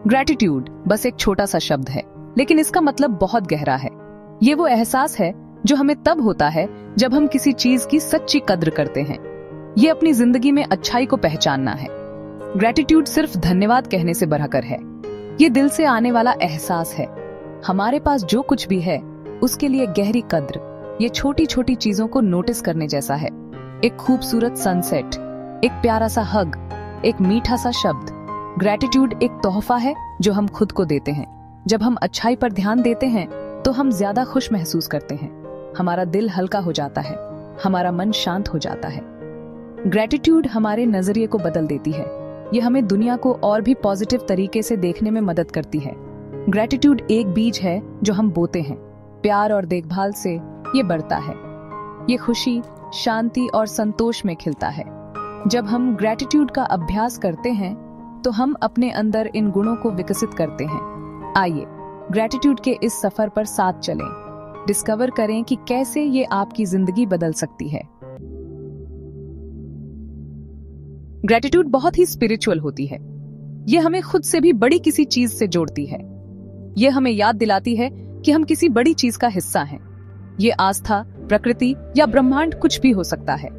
Gratitude बस एक छोटा सा शब्द है, लेकिन इसका मतलब बहुत गहरा है। ये वो एहसास है जो हमें तब होता है जब हम किसी चीज की सच्ची कद्र करते हैं। ये अपनी जिंदगी में अच्छाई को पहचानना है। ग्रैटिट्यूड सिर्फ धन्यवाद कहने से बढ़कर है। ये दिल से आने वाला एहसास है। हमारे पास जो कुछ भी है उसके लिए गहरी कद्र। ये छोटी छोटी चीजों को नोटिस करने जैसा है। एक खूबसूरत सनसेट, एक प्यारा सा हग, एक मीठा सा शब्द। ग्रैटिट्यूड एक तोहफा है जो हम खुद को देते हैं। जब हम अच्छाई पर ध्यान देते हैं तो हम ज्यादा खुश महसूस करते हैं। हमारा दिल हल्का हो जाता है, हमारा मन शांत हो जाता है। ग्रैटिट्यूड हमारे नजरिए को बदल देती है। ये हमें दुनिया को और भी पॉजिटिव तरीके से देखने में मदद करती है। ग्रैटिट्यूड एक बीज है जो हम बोते हैं। प्यार और देखभाल से ये बढ़ता है। ये खुशी, शांति और संतोष में खिलता है। जब हम ग्रैटिट्यूड का अभ्यास करते हैं तो हम अपने अंदर इन गुणों को विकसित करते हैं। आइए ग्रैटिट्यूड के इस सफर पर साथ चलें। डिस्कवर करें कि कैसे ये आपकी जिंदगी बदल सकती है। ग्रैटिट्यूड बहुत ही स्पिरिचुअल होती है। ये हमें खुद से भी बड़ी किसी चीज से जोड़ती है। ये हमें याद दिलाती है कि हम किसी बड़ी चीज का हिस्सा हैं। ये आस्था, प्रकृति या ब्रह्मांड कुछ भी हो सकता है।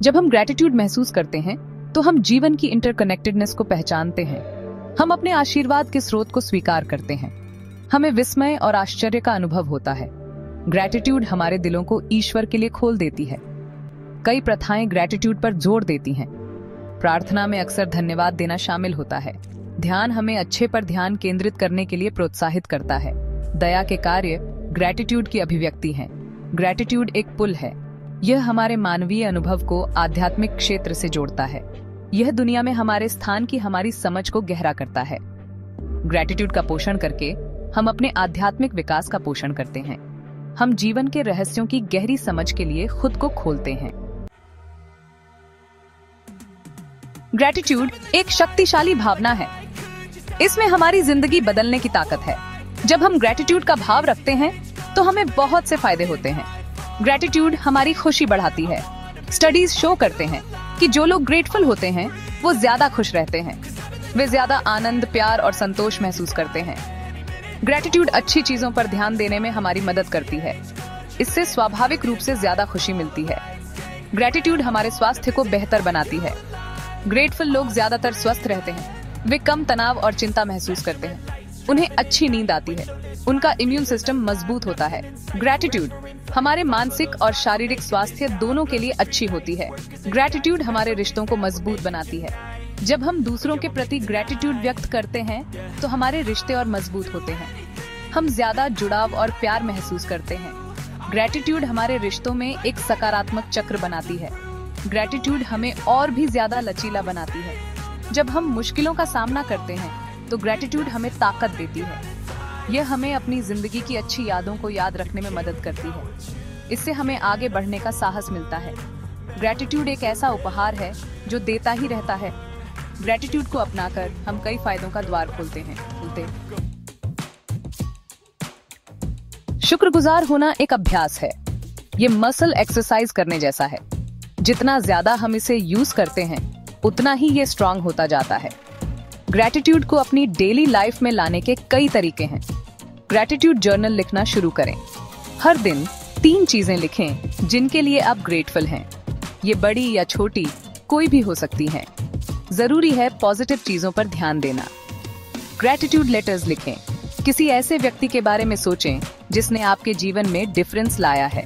जब हम ग्रैटिट्यूड महसूस करते हैं तो हम जीवन की इंटरकनेक्टेडनेस को पहचानते हैं। हम अपने आशीर्वाद के स्रोत को स्वीकार करते हैं। हमें विस्मय और आश्चर्य का अनुभव होता है। ग्रैटिट्यूड हमारे दिलों को ईश्वर के लिए खोल देती है। कई प्रथाएं ग्रैटिट्यूड पर जोर देती हैं। प्रार्थना में अक्सर धन्यवाद देना शामिल होता है। ध्यान हमें अच्छे पर ध्यान केंद्रित करने के लिए प्रोत्साहित करता है। दया के कार्य ग्रैटिट्यूड की अभिव्यक्ति हैं। ग्रैटिट्यूड एक पुल है। यह हमारे मानवीय अनुभव को आध्यात्मिक क्षेत्र से जोड़ता है। यह दुनिया में हमारे स्थान की हमारी समझ को गहरा करता है। ग्रैटिट्यूड का पोषण करके हम अपने आध्यात्मिक विकास का पोषण करते हैं। हम जीवन के रहस्यों की गहरी समझ के लिए खुद को खोलते हैं। ग्रैटिट्यूड एक शक्तिशाली भावना है। इसमें हमारी जिंदगी बदलने की ताकत है। जब हम ग्रैटिट्यूड का भाव रखते हैं तो हमें बहुत से फायदे होते हैं। ग्रैटिट्यूड हमारी खुशी बढ़ाती है। स्टडीज शो करते हैं कि जो लोग ग्रेटफुल होते हैं वो ज्यादा खुश रहते हैं। वे ज्यादा आनंद, प्यार और संतोष महसूस करते हैं। ग्रैटिट्यूड अच्छी चीजों पर ध्यान देने में हमारी मदद करती है। इससे स्वाभाविक रूप से ज्यादा खुशी मिलती है। ग्रैटिट्यूड हमारे स्वास्थ्य को बेहतर बनाती है। ग्रेटफुल लोग ज्यादातर स्वस्थ रहते हैं। वे कम तनाव और चिंता महसूस करते हैं। उन्हें अच्छी नींद आती है। उनका इम्यून सिस्टम मजबूत होता है। ग्रैटिट्यूड हमारे मानसिक और शारीरिक स्वास्थ्य दोनों के लिए अच्छी होती है। ग्रैटिट्यूड हमारे रिश्तों को मजबूत बनाती है। जब हम दूसरों के प्रति ग्रैटिट्यूड व्यक्त करते हैं तो हमारे रिश्ते और मजबूत होते हैं। हम ज्यादा जुड़ाव और प्यार महसूस करते हैं। ग्रैटिट्यूड हमारे रिश्तों में एक सकारात्मक चक्र बनाती है। ग्रैटिट्यूड हमें और भी ज्यादा लचीला बनाती है। जब हम मुश्किलों का सामना करते हैं तो ग्रैटिट्यूड हमें ताकत देती है। यह हमें अपनी जिंदगी की अच्छी यादों को याद रखने में मदद करती है। इससे हमें आगे बढ़ने का साहस मिलता है। ग्रैटिट्यूड एक ऐसा उपहार है जो देता ही रहता है। ग्रैटिट्यूड को अपनाकर हम कई फायदों का द्वार खोलते हैं। शुक्रगुजार होना एक अभ्यास है। ये मसल एक्सरसाइज करने जैसा है। जितना ज्यादा हम इसे यूज करते हैं उतना ही ये स्ट्रांग होता जाता है। ग्रैटिट्यूड को अपनी डेली लाइफ में लाने के कई तरीके हैं। ग्रैटिट्यूड जर्नल लिखना शुरू करें। हर दिन 3 चीजें लिखें जिनके लिए आप ग्रेटफुल हैं। ये बड़ी या छोटी कोई भी हो सकती हैं। जरूरी है पॉजिटिव चीजों पर ध्यान देना। ग्रैटिट्यूड लेटर्स लिखें। किसी ऐसे व्यक्ति के बारे में सोचें जिसने आपके जीवन में डिफरेंस लाया है।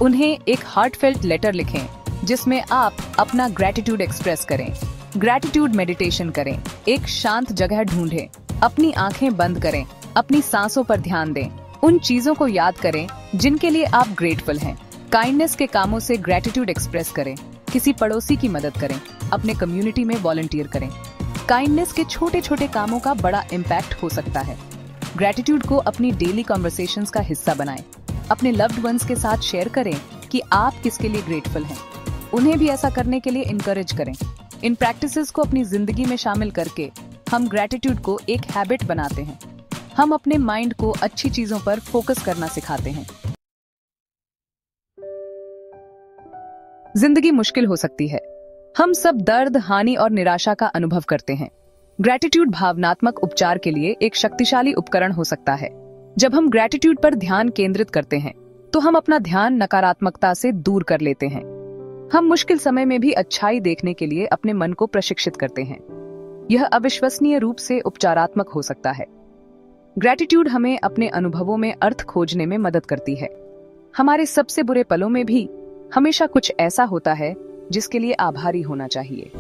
उन्हें एक हार्टफेल्ट लेटर लिखें जिसमें आप अपना ग्रैटिट्यूड एक्सप्रेस करें। ग्रैटिट्यूड मेडिटेशन करें। एक शांत जगह ढूंढें। अपनी आंखें बंद करें। अपनी सांसों पर ध्यान दें। उन चीजों को याद करें जिनके लिए आप ग्रेटफुल हैं। काइंडनेस के कामों से ग्रैटिट्यूड एक्सप्रेस करें। किसी पड़ोसी की मदद करें। अपने कम्युनिटी में वॉलंटियर करें। काइंडनेस के छोटे छोटे कामों का बड़ा इम्पैक्ट हो सकता है। ग्रैटिट्यूड को अपनी डेली कॉन्वर्सेशंस का हिस्सा बनाएं। अपने लव्ड वंस के साथ शेयर करें कि आप किसके लिए ग्रेटफुल हैं। उन्हें भी ऐसा करने के लिए इनकरेज करें। इन प्रैक्टिसेस को अपनी जिंदगी में शामिल करके हम ग्रैटिट्यूड को एक हैबिट बनाते हैं। हम अपने माइंड को अच्छी चीजों पर फोकस करना सिखाते हैं। जिंदगी मुश्किल हो सकती है। हम सब दर्द, हानि और निराशा का अनुभव करते हैं। ग्रैटिट्यूड भावनात्मक उपचार के लिए एक शक्तिशाली उपकरण हो सकता है। जब हम ग्रैटिट्यूड पर ध्यान केंद्रित करते हैं तो हम अपना ध्यान नकारात्मकता से दूर कर लेते हैं। हम मुश्किल समय में भी अच्छाई देखने के लिए अपने मन को प्रशिक्षित करते हैं। यह अविश्वसनीय रूप से उपचारात्मक हो सकता है। ग्रैटिट्यूड हमें अपने अनुभवों में अर्थ खोजने में मदद करती है। हमारे सबसे बुरे पलों में भी हमेशा कुछ ऐसा होता है जिसके लिए आभारी होना चाहिए।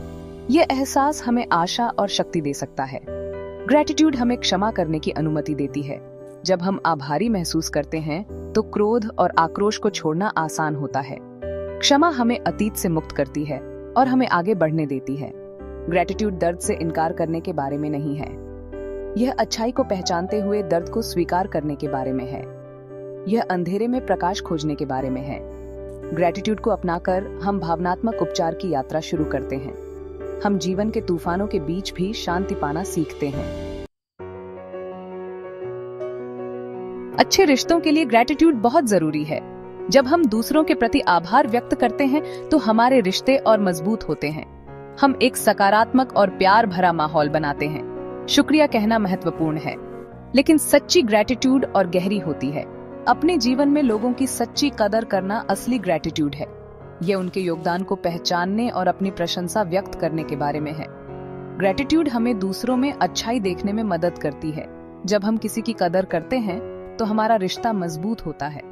यह एहसास हमें आशा और शक्ति दे सकता है। ग्रैटिट्यूड हमें क्षमा करने की अनुमति देती है। जब हम आभारी महसूस करते हैं तो क्रोध और आक्रोश को छोड़ना आसान होता है। क्षमा हमें अतीत से मुक्त करती है और हमें आगे बढ़ने देती है। ग्रैटिट्यूड दर्द से इनकार करने के बारे में नहीं है। यह अच्छाई को पहचानते हुए दर्द को स्वीकार करने के बारे में है। यह अंधेरे में प्रकाश खोजने के बारे में है। ग्रैटिट्यूड को अपनाकर हम भावनात्मक उपचार की यात्रा शुरू करते हैं। हम जीवन के तूफानों के बीच भी शांति पाना सीखते हैं। अच्छे रिश्तों के लिए ग्रैटिट्यूड बहुत जरूरी है। जब हम दूसरों के प्रति आभार व्यक्त करते हैं तो हमारे रिश्ते और मजबूत होते हैं। हम एक सकारात्मक और प्यार भरा माहौल बनाते हैं। शुक्रिया कहना महत्वपूर्ण है, लेकिन सच्ची ग्रैटिट्यूड और गहरी होती है। अपने जीवन में लोगों की सच्ची कदर करना असली ग्रैटिट्यूड है। यह उनके योगदान को पहचानने और अपनी प्रशंसा व्यक्त करने के बारे में है। ग्रैटिट्यूड हमें दूसरों में अच्छाई देखने में मदद करती है। जब हम किसी की कदर करते हैं तो हमारा रिश्ता मजबूत होता है।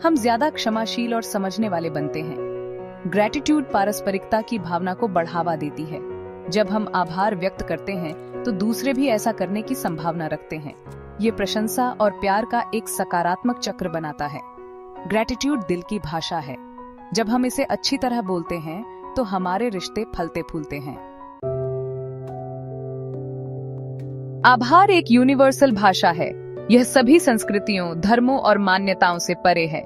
हम ज्यादा क्षमाशील और समझने वाले बनते हैं। ग्रैटिट्यूड पारस्परिकता की भावना को बढ़ावा देती है। जब हम आभार व्यक्त करते हैं तो दूसरे भी ऐसा करने की संभावना रखते हैं। ये प्रशंसा और प्यार का एक सकारात्मक चक्र बनाता है। ग्रैटिट्यूड दिल की भाषा है। जब हम इसे अच्छी तरह बोलते हैं तो हमारे रिश्ते फलते फूलते हैं। आभार एक यूनिवर्सल भाषा है। यह सभी संस्कृतियों, धर्मों और मान्यताओं से परे है।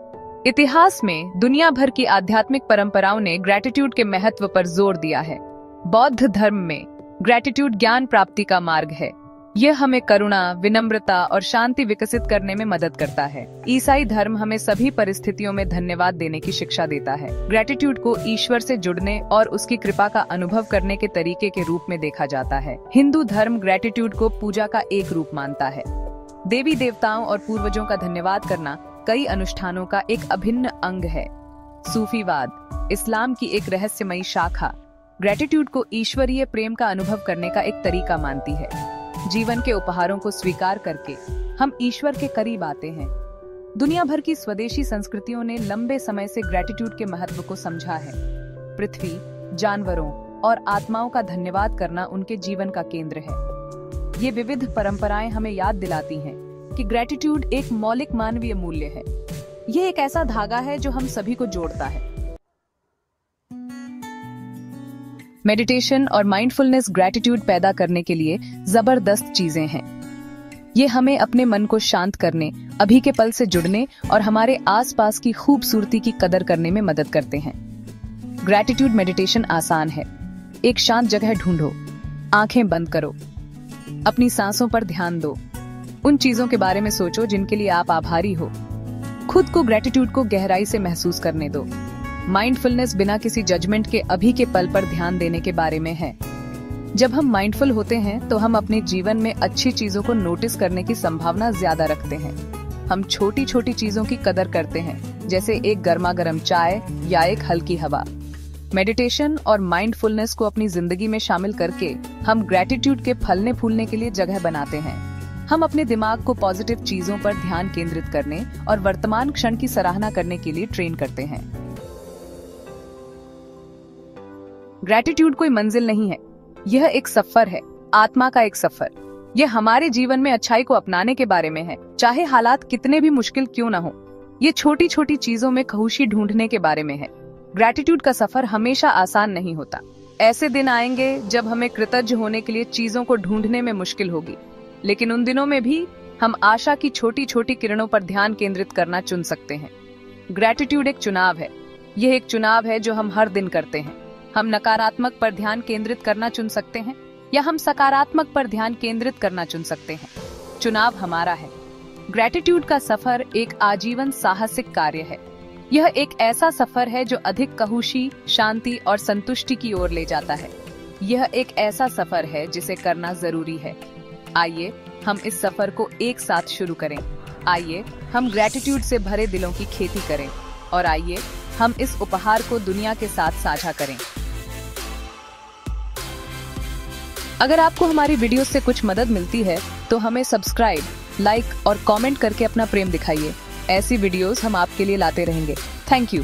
इतिहास में दुनिया भर की आध्यात्मिक परंपराओं ने ग्रैटिट्यूड के महत्व पर जोर दिया है। बौद्ध धर्म में ग्रैटिट्यूड ज्ञान प्राप्ति का मार्ग है। यह हमें करुणा, विनम्रता और शांति विकसित करने में मदद करता है। ईसाई धर्म हमें सभी परिस्थितियों में धन्यवाद देने की शिक्षा देता है। ग्रैटिट्यूड को ईश्वर से जुड़ने और उसकी कृपा का अनुभव करने के तरीके के रूप में देखा जाता है। हिंदू धर्म ग्रैटिट्यूड को पूजा का एक रूप मानता है। देवी देवताओं और पूर्वजों का धन्यवाद करना कई अनुष्ठानों का एक अभिन्न अंग है। सूफीवाद, इस्लाम की एक रहस्यमयी शाखा, ग्रैटिट्यूड को ईश्वरीय प्रेम का अनुभव करने का एक तरीका मानती है। जीवन के उपहारों को स्वीकार करके हम ईश्वर के करीब आते हैं। दुनिया भर की स्वदेशी संस्कृतियों ने लंबे समय से ग्रैटिट्यूड के महत्व को समझा है। पृथ्वी, जानवरों और आत्माओं का धन्यवाद करना उनके जीवन का केंद्र है। ये विविध परंपराएं हमें याद दिलाती हैं कि ग्रैटिट्यूड एक मौलिक मानवीय मूल्य है। ये एक ऐसा धागा है जो हम सभी को जोड़ता है। मेडिटेशन और माइंडफुलनेस ग्रैटिट्यूड पैदा करने के लिए जबरदस्त चीजें हैं। ये हमें अपने मन को शांत करने, अभी के पल से जुड़ने और हमारे आसपास की खूबसूरती की कदर करने में मदद करते हैं। ग्रैटिट्यूड मेडिटेशन आसान है। एक शांत जगह ढूंढो, आंखें बंद करो, अपनी सांसों पर ध्यान दो, उन चीजों के बारे में सोचो जिनके लिए आप आभारी हो। खुद को ग्रैटिट्यूड को गहराई से महसूस करने दो। माइंडफुलनेस बिना किसी जजमेंट के अभी के पल पर ध्यान देने के बारे में है। जब हम माइंडफुल होते हैं तो हम अपने जीवन में अच्छी चीजों को नोटिस करने की संभावना ज्यादा रखते हैं। हम छोटी छोटी चीजों की कदर करते हैं, जैसे एक गर्मा गर्म चाय या एक हल्की हवा। मेडिटेशन और माइंडफुलनेस को अपनी जिंदगी में शामिल करके हम ग्रैटिट्यूड के फलने फूलने के लिए जगह बनाते हैं। हम अपने दिमाग को पॉजिटिव चीजों पर ध्यान केंद्रित करने और वर्तमान क्षण की सराहना करने के लिए ट्रेन करते हैं। ग्रैटिट्यूड कोई मंजिल नहीं है, यह एक सफर है, आत्मा का एक सफर। यह हमारे जीवन में अच्छाई को अपनाने के बारे में है, चाहे हालात कितने भी मुश्किल क्यों न हो। ये छोटी छोटी चीजों में खुशी ढूंढने के बारे में है। ग्रैटिट्यूड का सफर हमेशा आसान नहीं होता। ऐसे दिन आएंगे जब हमें कृतज्ञ होने के लिए चीजों को ढूंढने में मुश्किल होगी, लेकिन उन दिनों में भी हम आशा की छोटी छोटी किरणों पर ध्यान केंद्रित करना चुन सकते हैं। ग्रैटिट्यूड एक चुनाव है। यह एक चुनाव है जो हम हर दिन करते हैं। हम नकारात्मक पर ध्यान केंद्रित करना चुन सकते हैं या हम सकारात्मक पर ध्यान केंद्रित करना चुन सकते हैं। चुनाव हमारा है। ग्रैटिट्यूड का सफर एक आजीवन साहसिक कार्य है। यह एक ऐसा सफर है जो अधिक खुशी, शांति और संतुष्टि की ओर ले जाता है। यह एक ऐसा सफर है जिसे करना जरूरी है। आइए हम इस सफर को एक साथ शुरू करें। आइए हम ग्रेटिट्यूड से भरे दिलों की खेती करें और आइए हम इस उपहार को दुनिया के साथ साझा करें। अगर आपको हमारी वीडियो से कुछ मदद मिलती है तो हमें सब्सक्राइब, लाइक और कमेंट करके अपना प्रेम दिखाइए। ऐसी वीडियोस हम आपके लिए लाते रहेंगे। Thank you.